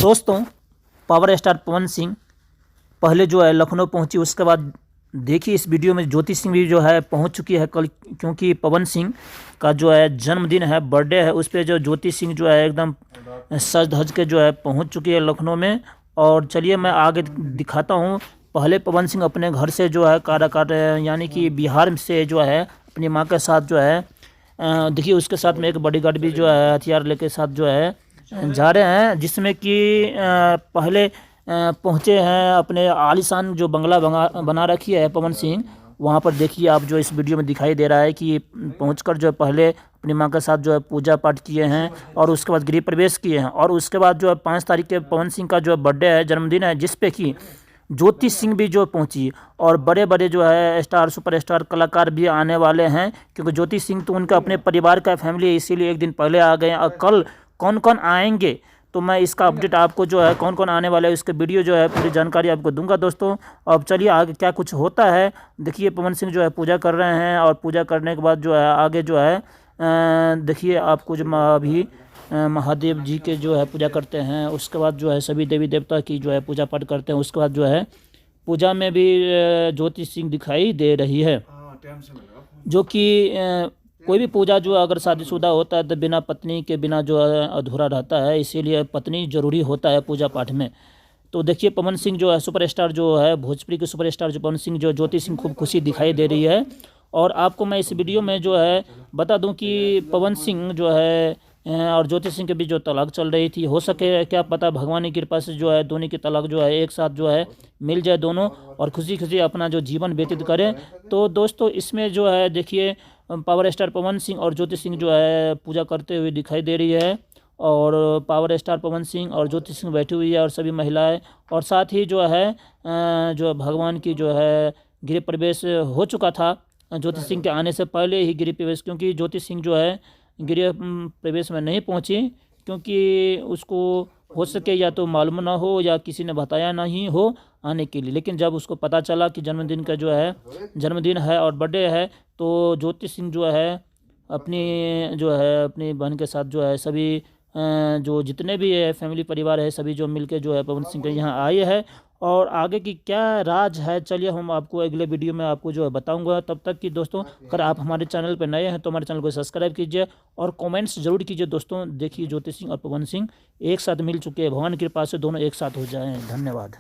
दोस्तों, power star Pawan Singh पहले जो है लखनऊ पहुंची, उसके बाद देखिए इस वीडियो में ज्योति सिंह भी जो है पहुंच चुकी है कल, क्योंकि पवन सिंह का जो है जन्मदिन है, बर्थडे है। उस पर जो ज्योति सिंह जो है एकदम सज धज के जो है पहुंच चुकी है लखनऊ में। और चलिए मैं आगे दिखाता हूं। पहले पवन सिंह अपने घर से जो है काराकाट यानी कि बिहार से जो है अपनी माँ के साथ जो है देखिए उसके साथ में एक बॉडीगार्ड भी जो है हथियार लेके साथ जो है जा रहे हैं, जिसमें कि पहले पहुँचे हैं अपने आलीशान जो बंगला बना रखी है पवन सिंह। वहाँ पर देखिए आप जो इस वीडियो में दिखाई दे रहा है कि पहुंचकर जो है पहले अपनी माँ के साथ जो है पूजा पाठ किए हैं और उसके बाद गृह प्रवेश किए हैं। और उसके बाद जो है 5 तारीख के पवन सिंह का जो है बर्थडे है, जन्मदिन है, जिस पे कि ज्योति सिंह भी जो पहुंची और बड़े बड़े जो है स्टार सुपरस्टार कलाकार भी आने वाले हैं, क्योंकि ज्योति सिंह तो उनका अपने परिवार का फैमिली है, इसीलिए एक दिन पहले आ गए। और कल कौन कौन आएंगे तो मैं इसका अपडेट आपको जो है कौन कौन आने वाला है इसके वीडियो जो है पूरी जानकारी आपको दूंगा दोस्तों। अब चलिए आगे क्या कुछ होता है। देखिए पवन सिंह जो है पूजा कर रहे हैं और पूजा करने के बाद जो है आगे जो है देखिए आपको जो अभी महादेव जी के जो है पूजा करते हैं, उसके बाद जो है सभी देवी देवता की जो है पूजा पाठ करते हैं। उसके बाद जो है पूजा में भी ज्योति सिंह दिखाई दे रही है, जो कि कोई भी पूजा जो अगर शादीशुदा होता है तो बिना पत्नी के बिना जो है अधूरा रहता है, इसीलिए पत्नी जरूरी होता है पूजा पाठ में। तो देखिए पवन सिंह जो है सुपरस्टार जो है भोजपुरी के सुपरस्टार जो पवन सिंह जो ज्योति सिंह खूब खुशी दिखाई दे रही है। और आपको मैं इस वीडियो में जो है बता दूं कि पवन सिंह जो है और ज्योति सिंह के बीच जो तलाक चल रही थी, हो सके क्या पता भगवान की कृपा से जो है दोनों की तलाक जो है एक साथ जो है मिल जाए दोनों और खुशी खुशी अपना जो जीवन व्यतीत करें। तो दोस्तों इसमें जो है देखिए पावर स्टार पवन सिंह और ज्योति सिंह जो है पूजा करते हुए दिखाई दे रही है, और पावर स्टार पवन सिंह और ज्योति सिंह बैठी हुई है और सभी महिलाएं, और साथ ही जो है जो भगवान की जो है गृह प्रवेश हो चुका था ज्योति सिंह के आने से पहले ही गृह प्रवेश, क्योंकि ज्योति सिंह जो है गृह प्रवेश में नहीं पहुंची क्योंकि उसको हो सके या तो मालूम ना हो या किसी ने बताया नहीं हो आने के लिए। लेकिन जब उसको पता चला कि जन्मदिन का जो है जन्मदिन है और बर्थडे है, तो ज्योति सिंह जो है अपनी बहन के साथ जो है सभी जो जितने भी है फैमिली परिवार है सभी जो मिलके जो है पवन सिंह के यहाँ आए हैं। और आगे की क्या राज है चलिए हम आपको अगले वीडियो में आपको जो है बताऊंगा। तब तक कि दोस्तों अगर आप हमारे चैनल पर नए हैं तो हमारे चैनल को सब्सक्राइब कीजिए और कमेंट्स जरूर कीजिए दोस्तों। देखिए ज्योति सिंह और पवन सिंह एक साथ मिल चुके हैं, भगवान की कृपा से दोनों एक साथ हो जाएं। धन्यवाद।